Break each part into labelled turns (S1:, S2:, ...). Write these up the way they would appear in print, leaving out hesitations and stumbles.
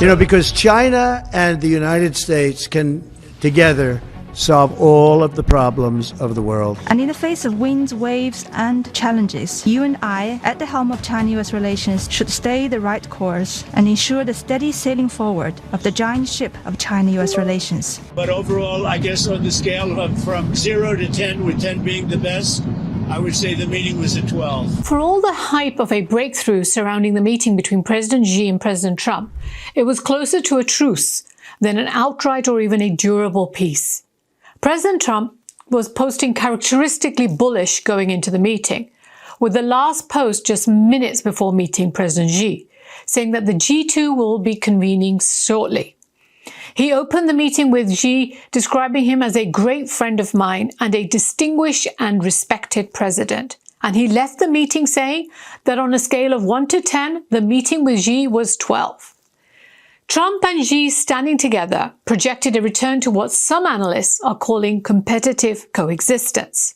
S1: You know, because China and the United States can together solve all of the problems of the world.
S2: And in the face of winds, waves, and challenges, you and I, at the helm of China-US relations, should stay the right course and ensure the steady sailing forward of the giant ship of China-US relations.
S3: But overall, I guess on the scale of from 0 to 10, with 10 being the best, I would say the meeting was a 12.
S4: For all the hype of a breakthrough surrounding the meeting between President Xi and President Trump, it was closer to a truce than an outright or even a durable peace. President Trump was posting characteristically bullish going into the meeting, with the last post just minutes before meeting President Xi, saying that the G2 will be convening shortly. He opened the meeting with Xi, describing him as a great friend of mine and a distinguished and respected president. And he left the meeting saying that on a scale of 1 to 10, the meeting with Xi was 12. Trump and Xi standing together projected a return to what some analysts are calling competitive coexistence.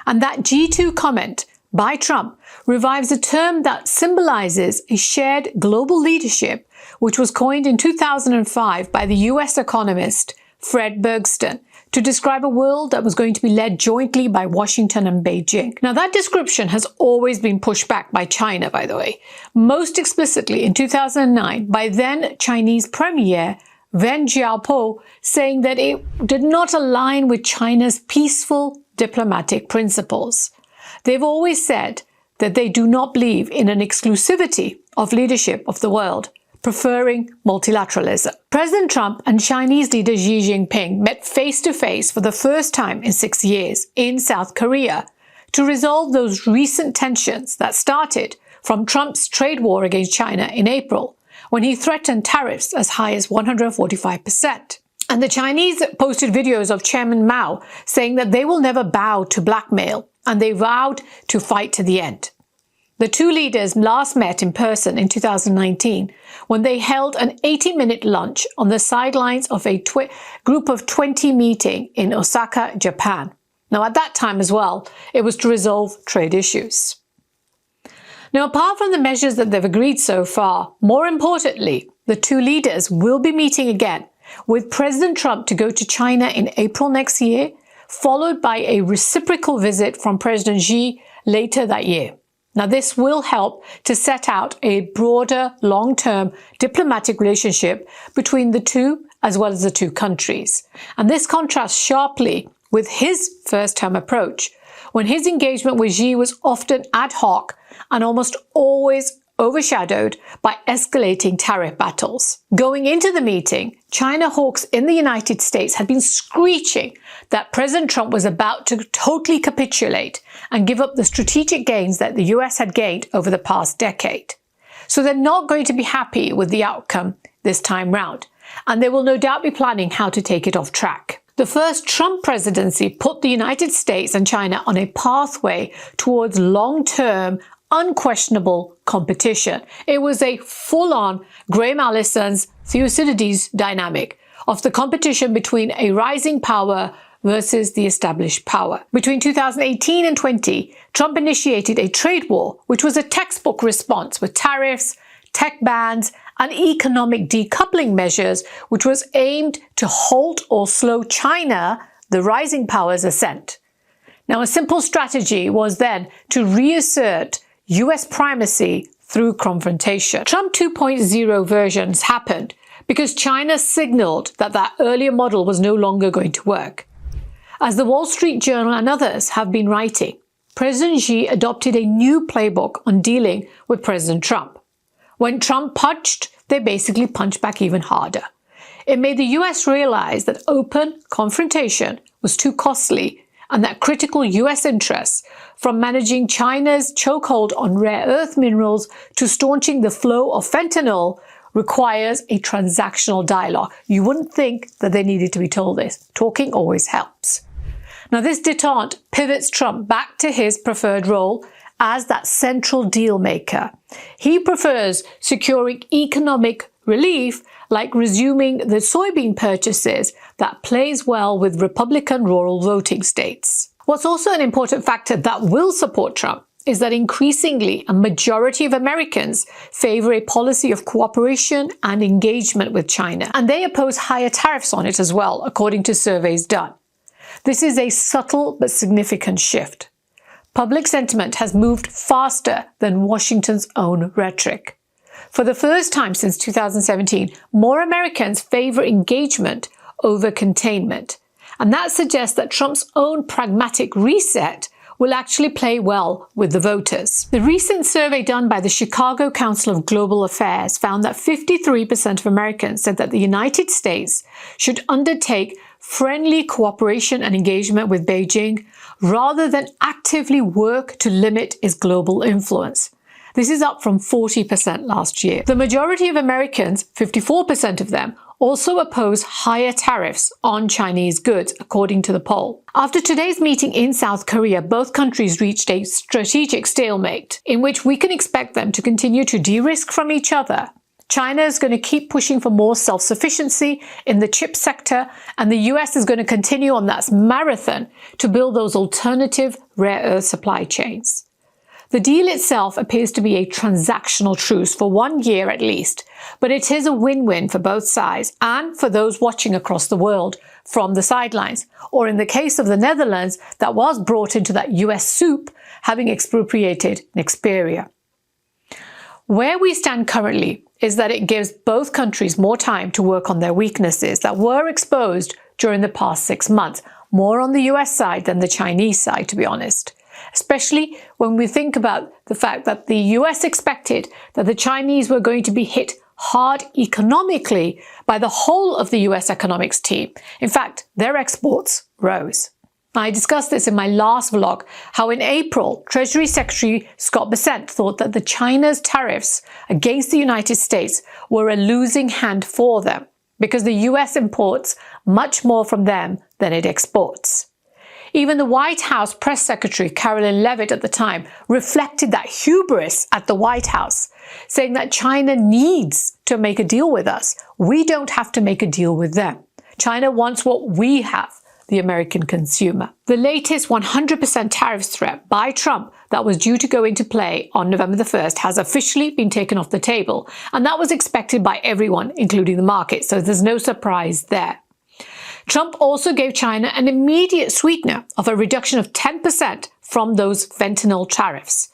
S4: And that G2 comment by Trump revives a term that symbolizes a shared global leadership, which was coined in 2005 by the US economist Fred Bergsten to describe a world that was going to be led jointly by Washington and Beijing. Now, that description has always been pushed back by China, by the way, most explicitly in 2009 by then Chinese Premier Wen Jiabao, saying that it did not align with China's peaceful diplomatic principles. They've always said that they do not believe in an exclusivity of leadership of the world, preferring multilateralism. President Trump and Chinese leader Xi Jinping met face-to-face for the first time in 6 years in South Korea to resolve those recent tensions that started from Trump's trade war against China in April, when he threatened tariffs as high as 145%. And the Chinese posted videos of Chairman Mao saying that they will never bow to blackmail, and they vowed to fight to the end. The two leaders last met in person in 2019 when they held an 80-minute lunch on the sidelines of a group of 20 meeting in Osaka, Japan. Now, at that time as well, it was to resolve trade issues. Now, apart from the measures that they've agreed so far, more importantly, the two leaders will be meeting again, with President Trump to go to China in April next year, followed by a reciprocal visit from President Xi later that year. Now, this will help to set out a broader, long-term diplomatic relationship between the two as well as the two countries. And this contrasts sharply with his first-term approach, when his engagement with Xi was often ad hoc and almost always overshadowed by escalating tariff battles. Going into the meeting, China hawks in the United States had been screeching that President Trump was about to totally capitulate and give up the strategic gains that the US had gained over the past decade. So they're not going to be happy with the outcome this time round, and they will no doubt be planning how to take it off track. The first Trump presidency put the United States and China on a pathway towards long-term, unquestionable competition. It was a full-on Graham Allison's Thucydides dynamic of the competition between a rising power versus the established power. Between 2018 and 20, Trump initiated a trade war, which was a textbook response with tariffs, tech bans, and economic decoupling measures, which was aimed to halt or slow China, the rising power's ascent. Now, a simple strategy was then to reassert US primacy through confrontation. Trump 2.0 versions happened because China signaled that that earlier model was no longer going to work. As the Wall Street Journal and others have been writing, President Xi adopted a new playbook on dealing with President Trump. When Trump punched, they basically punched back even harder. It made the US realize that open confrontation was too costly, and that critical US interests, from managing China's chokehold on rare earth minerals to staunching the flow of fentanyl, requires a transactional dialogue. You wouldn't think that they needed to be told this. Talking always helps. Now, this detente pivots Trump back to his preferred role as that central deal maker. He prefers securing economic relief, like resuming the soybean purchases, that plays well with Republican rural voting states. What's also an important factor that will support Trump is that increasingly a majority of Americans favor a policy of cooperation and engagement with China, and they oppose higher tariffs on it as well, according to surveys done. This is a subtle but significant shift. Public sentiment has moved faster than Washington's own rhetoric. For the first time since 2017, more Americans favor engagement over containment, and that suggests that Trump's own pragmatic reset will actually play well with the voters. The recent survey done by the Chicago Council of Global Affairs found that 53% of Americans said that the United States should undertake friendly cooperation and engagement with Beijing rather than actively work to limit its global influence. This is up from 40% last year. The majority of Americans, 54% of them, also oppose higher tariffs on Chinese goods, according to the poll. After today's meeting in South Korea, both countries reached a strategic stalemate in which we can expect them to continue to de-risk from each other. China is going to keep pushing for more self-sufficiency in the chip sector, and the US is going to continue on that marathon to build those alternative rare earth supply chains. The deal itself appears to be a transactional truce for 1 year at least, but it is a win-win for both sides and for those watching across the world from the sidelines, or in the case of the Netherlands, that was brought into that US soup, having expropriated Nexperia. Where we stand currently is that it gives both countries more time to work on their weaknesses that were exposed during the past 6 months, more on the US side than the Chinese side, to be honest. Especially when we think about the fact that the US expected that the Chinese were going to be hit hard economically by the whole of the US economics team. In fact, their exports rose. I discussed this in my last vlog, how in April, Treasury Secretary Scott Bessent thought that the China's tariffs against the United States were a losing hand for them because the US imports much more from them than it exports. Even the White House press secretary, Carolyn Leavitt, at the time reflected that hubris at the White House, saying that China needs to make a deal with us. We don't have to make a deal with them. China wants what we have, the American consumer. The latest 100% tariffs threat by Trump that was due to go into play on November the 1st has officially been taken off the table, and that was expected by everyone, including the market, so there's no surprise there. Trump also gave China an immediate sweetener of a reduction of 10% from those fentanyl tariffs.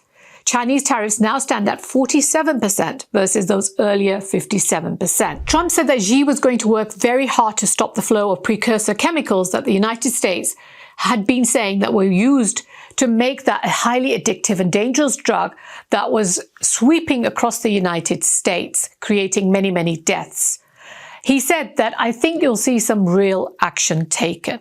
S4: Chinese tariffs now stand at 47% versus those earlier 57%. Trump said that Xi was going to work very hard to stop the flow of precursor chemicals that the United States had been saying that were used to make that a highly addictive and dangerous drug that was sweeping across the United States, creating many, many deaths. He said that, "I think you'll see some real action taken."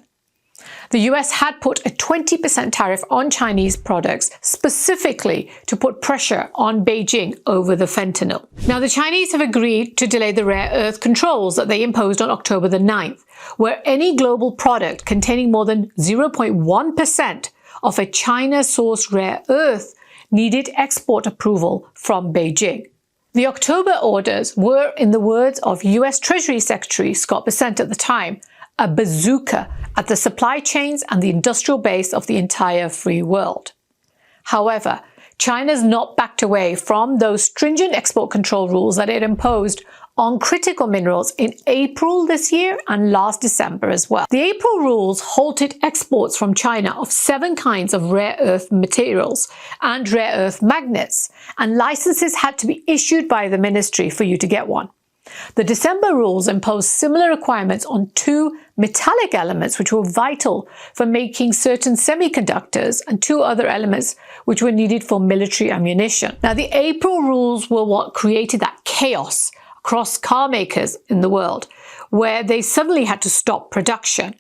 S4: The US had put a 20% tariff on Chinese products specifically to put pressure on Beijing over the fentanyl. Now, the Chinese have agreed to delay the rare earth controls that they imposed on October the 9th, where any global product containing more than 0.1% of a China-sourced rare earth needed export approval from Beijing. The October orders were, in the words of US Treasury Secretary Scott Bessent at the time, a bazooka at the supply chains and the industrial base of the entire free world. However, China's not backed away from those stringent export control rules that it imposed on critical minerals in April this year and last December as well. The April rules halted exports from China of 7 kinds of rare earth materials and rare earth magnets, and licenses had to be issued by the ministry for you to get one. The December rules imposed similar requirements on 2 metallic elements which were vital for making certain semiconductors and 2 other elements which were needed for military ammunition. Now, the April rules were what created that chaos across car makers in the world, where they suddenly had to stop production.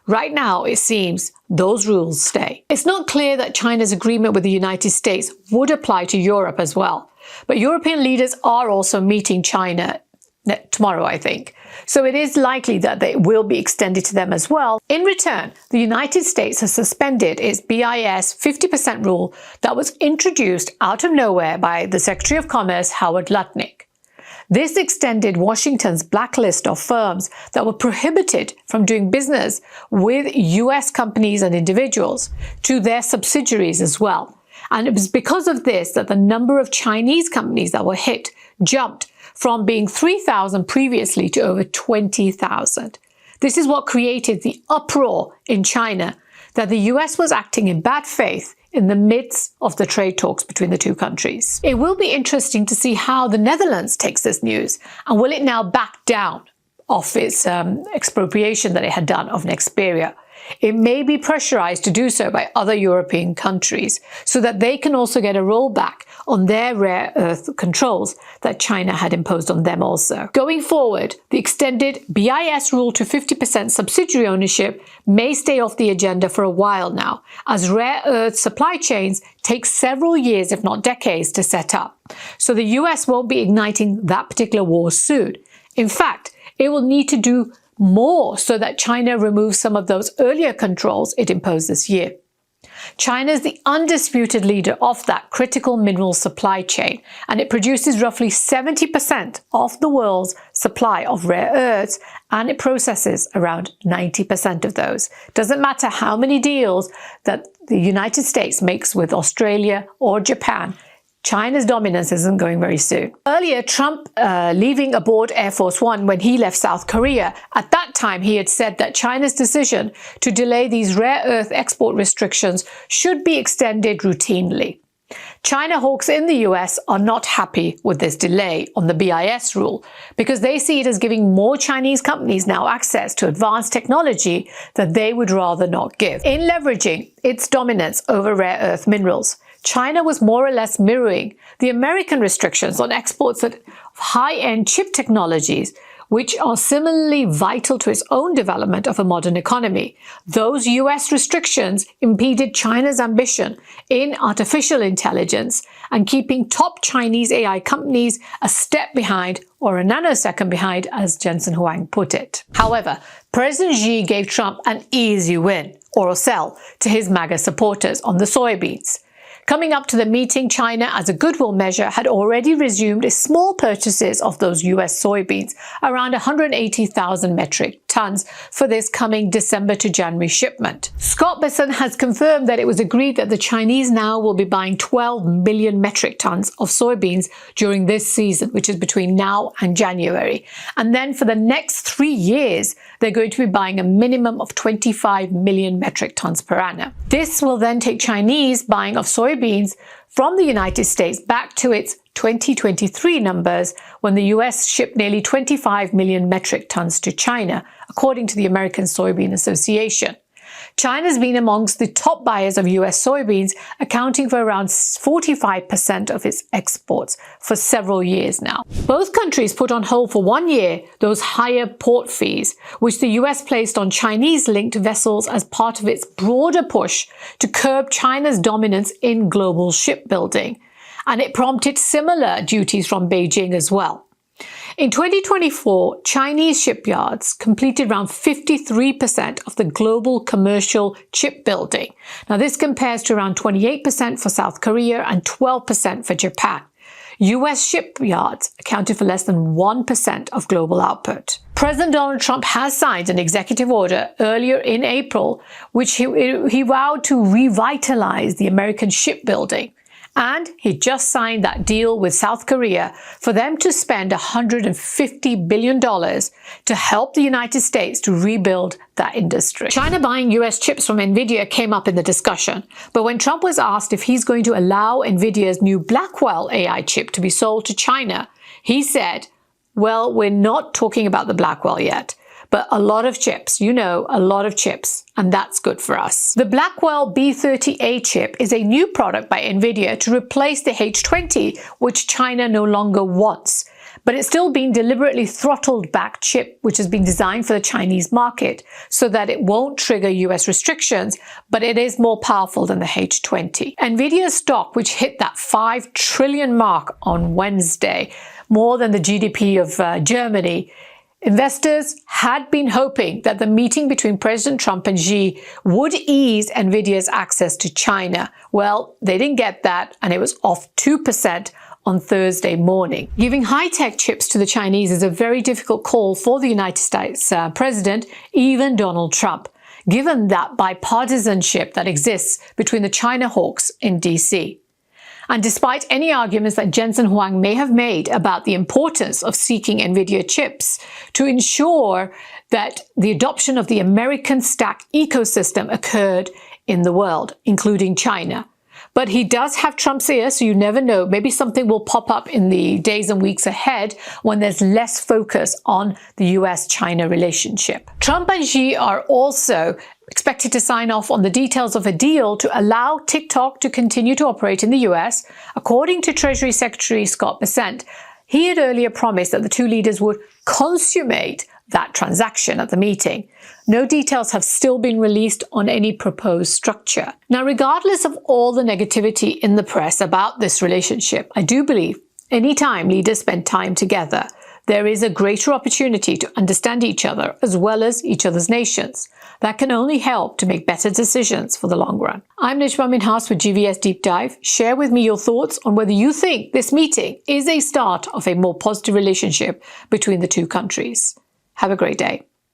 S4: Right now, it seems those rules stay. It's not clear that China's agreement with the United States would apply to Europe as well, but European leaders are also meeting China tomorrow, I think. So it is likely that they will be extended to them as well. In return, the United States has suspended its BIS 50% rule that was introduced out of nowhere by the Secretary of Commerce, Howard Lutnick. This extended Washington's blacklist of firms that were prohibited from doing business with US companies and individuals to their subsidiaries as well. And it was because of this that the number of Chinese companies that were hit jumped from being 3,000 previously to over 20,000. This is what created the uproar in China that the US was acting in bad faith in the midst of the trade talks between the two countries. It will be interesting to see how the Netherlands takes this news, and will it now back down off its expropriation that it had done of Nexperia. It may be pressurized to do so by other European countries so that they can also get a rollback on their rare earth controls that China had imposed on them also. Going forward, the extended BIS rule to 50% subsidiary ownership may stay off the agenda for a while now, as rare earth supply chains take several years, if not decades, to set up. So the US won't be igniting that particular war soon. In fact, it will need to do more so that China removes some of those earlier controls it imposed this year. China is the undisputed leader of that critical mineral supply chain, and it produces roughly 70% of the world's supply of rare earths, and it processes around 90% of those. Doesn't matter how many deals that the United States makes with Australia or Japan, China's dominance isn't going very soon. Earlier, Trump leaving aboard Air Force One when he left South Korea, at that time he had said that China's decision to delay these rare earth export restrictions should be extended routinely. China hawks in the US are not happy with this delay on the BIS rule because they see it as giving more Chinese companies now access to advanced technology that they would rather not give. In leveraging its dominance over rare earth minerals, China was more or less mirroring the American restrictions on exports of high-end chip technologies, which are similarly vital to its own development of a modern economy. Those US restrictions impeded China's ambition in artificial intelligence and keeping top Chinese AI companies a step behind, or a nanosecond behind, as Jensen Huang put it. However, President Xi gave Trump an easy win, or sell, to his MAGA supporters on the soybeans. Coming up to the meeting, China, as a goodwill measure, had already resumed small purchases of those US soybeans, around 180,000 metric tons, for this coming December to January shipment. Scott Bessent has confirmed that it was agreed that the Chinese now will be buying 12 million metric tons of soybeans during this season, which is between now and January. And then for the next 3 years, they're going to be buying a minimum of 25 million metric tons per annum. This will then take Chinese buying of soybeans from the United States back to its 2023 numbers, when the US shipped nearly 25 million metric tons to China, according to the American Soybean Association. China's been amongst the top buyers of US soybeans, accounting for around 45% of its exports for several years now. Both countries put on hold for 1 year those higher port fees, which the US placed on Chinese-linked vessels as part of its broader push to curb China's dominance in global shipbuilding. And it prompted similar duties from Beijing as well. In 2024, Chinese shipyards completed around 53% of the global commercial shipbuilding. Now, this compares to around 28% for South Korea and 12% for Japan. US shipyards accounted for less than 1% of global output. President Donald Trump has signed an executive order earlier in April, which he vowed to revitalize the American shipbuilding. And he just signed that deal with South Korea for them to spend $150 billion to help the United States to rebuild that industry. China buying US chips from Nvidia came up in the discussion, but when Trump was asked if he's going to allow Nvidia's new Blackwell AI chip to be sold to China, he said, well, we're not talking about the Blackwell yet. But a lot of chips, a lot of chips, and that's good for us. The Blackwell B30A chip is a new product by Nvidia to replace the H20, which China no longer wants. But it's still being deliberately throttled back chip, which has been designed for the Chinese market so that it won't trigger US restrictions, but it is more powerful than the H20. Nvidia's stock, which hit that 5 trillion mark on Wednesday, more than the GDP of Germany, investors had been hoping that the meeting between President Trump and Xi would ease Nvidia's access to China. Well, they didn't get that, and it was off 2% on Thursday morning. Giving high-tech chips to the Chinese is a very difficult call for the United States president, even Donald Trump, given that bipartisanship that exists between the China hawks in DC. And despite any arguments that Jensen Huang may have made about the importance of seeking Nvidia chips to ensure that the adoption of the American stack ecosystem occurred in the world, including China. But he does have Trump's ear, so you never know. Maybe something will pop up in the days and weeks ahead when there's less focus on the US-China relationship. Trump and Xi are also expected to sign off on the details of a deal to allow TikTok to continue to operate in the US, according to Treasury Secretary Scott Bessent. He had earlier promised that the two leaders would consummate that transaction at the meeting. No details have still been released on any proposed structure. Now, regardless of all the negativity in the press about this relationship, I do believe anytime leaders spend time together, there is a greater opportunity to understand each other as well as each other's nations. That can only help to make better decisions for the long run. I'm Najma Minhas with GVS Deep Dive. Share with me your thoughts on whether you think this meeting is a start of a more positive relationship between the two countries. Have a great day.